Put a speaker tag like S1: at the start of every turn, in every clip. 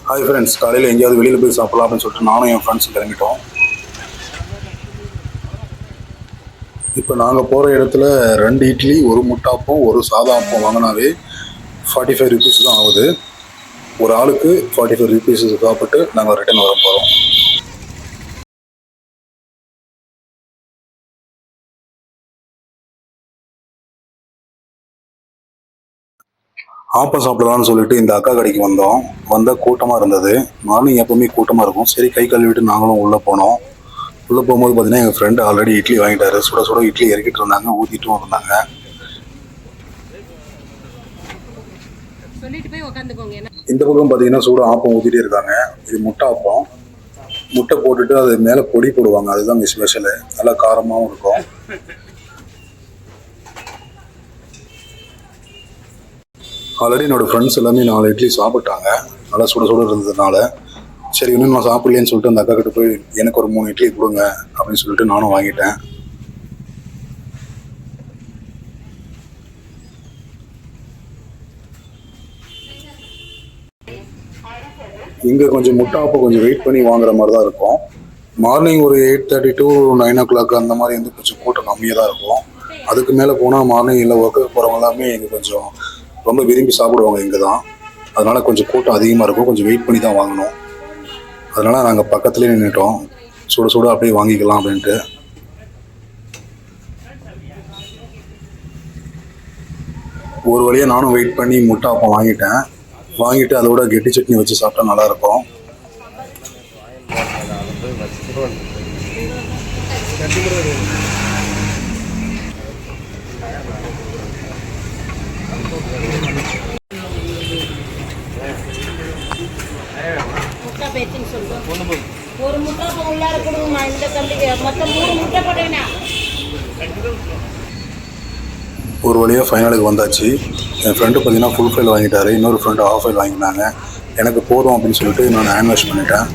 S1: Hi friends, காலையில் எங்கேயாவது வெளியில் போய் சாப்பிடலாம் அப்படின்னு சொல்லிட்டு நானும் என் ஃப்ரெண்ட்ஸும் கிளம்பிட்டோம். இப்போ நாங்கள் போகிற இடத்துல 2 இட்லி, 1 முட்டாப்பம், 1 சாதா அப்பம் வாங்கினாவே 45 ருபீஸ் தான் ஆகுது. ஒரு ஆளுக்கு 45 ருபீஸ் சாப்பிட்டு நாங்கள் ரிட்டர்ன் வர போகிறோம். ஆப்பம் சாப்பிடலாம்னு சொல்லிட்டு இந்த அக்கா கடைக்கு வந்தால் கூட்டமாக இருந்தது. மார்னிங் எப்போவுமே கூட்டமாக இருக்கும். சரி, கை கழுவிட்டு நாங்களும் உள்ளே போனோம். உள்ளே போகும்போது பார்த்தீங்கன்னா எங்கள் ஃப்ரெண்டு ஆல்ரெடி இட்லி வாங்கிட்டாரு. சுட சுட இட்லி இறக்கிட்டு இருந்தாங்க, ஊற்றிட்டும் இருந்தாங்க. இந்த பக்கம் பார்த்தீங்கன்னா சூட ஆப்பம் ஊற்றிட்டே இருக்காங்க. இது முட்டை ஆப்பம். முட்டை போட்டுட்டு அது மேலே பொடி போடுவாங்க, அதுதான் இங்கே ஸ்பெஷலு. நல்லா காரமாகவும் இருக்கும். ஆல்ரெடி என்னோடய ஃப்ரெண்ட்ஸ் எல்லாமே 4 இட்லி சாப்பிட்டாங்க. நல்லா சுட சுட இருந்ததுனால சரி, இன்னும் நான் சாப்பிட்லேன்னு சொல்லிட்டு அந்த அக்கா கிட்ட போய் எனக்கு ஒரு 3 இட்லி கொடுங்க அப்படின்னு சொல்லிட்டு நானும் வாங்கிட்டேன். இங்கே கொஞ்சம் முட்டாப்போ கொஞ்சம் வெயிட் பண்ணி வாங்குற மாதிரி தான் இருக்கும். மார்னிங் ஒரு 8:30 to 9 o'clock அந்த மாதிரி வந்து கொஞ்சம் கூட்டம் கம்மியாக தான் இருக்கும். அதுக்கு மேலே போனால் மார்னிங் இல்லை ஒர்க்குக்கு போகிறவங்க எல்லாமே இங்கே கொஞ்சம் ரொம்ப விரும்பி சாப்பிடுவாங்க இங்கே தான். அதனால் கொஞ்சம் கூட்டம் அதிகமாக இருக்கும். கொஞ்சம் வெயிட் பண்ணி தான் வாங்கணும். அதனால் நாங்கள் பக்கத்துலேயே நின்றுட்டோம். சுட சுட அப்படியே வாங்கிக்கலாம் அப்படின்ட்டு. ஒரு வழியாக நானும் வெயிட் பண்ணி முட்டாப்பம் வாங்கிட்டு அதோட கெட்டி சட்னி வச்சு சாப்பிட்டா நல்லாயிருக்கும்.
S2: ஒரு முட்டை உள்ளார கொடுங்கம்மா. இந்த தம்பிக்கு மொத்தம் 3 முட்டை போட்டேன்னா.
S1: ஒரு வழியாக ஃபைனலுக்கு வந்தாச்சு. என் ஃப்ரெண்டு பார்த்தீங்கன்னா ஃபுல் ஃபைல் வாங்கிட்டாரு. இன்னொரு ஃப்ரெண்டு ஆஃப் ஃபைல் வாங்கினாங்க. எனக்கு போதும் அப்படின்னு சொல்லிட்டு நான் ஹேண்ட் வாஷ் பண்ணிட்டேன்.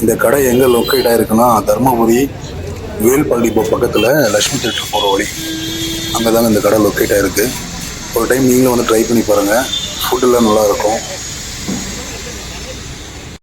S1: இந்த கடை எங்கே லொக்கேட் ஆகிருக்குன்னா தர்மபுரி வேல்பள்ளி பக்கத்தில் லக்ஷ்மி தேட்டர் போகிற வழி, அங்கே தாங்க இந்த கடை லொக்கேட் ஆகிருக்கு. ஒரு டைம் நீங்களும் வந்து ட்ரை பண்ணி பாருங்கள். ஃபுட்டெல்லாம் நல்லாயிருக்கும்.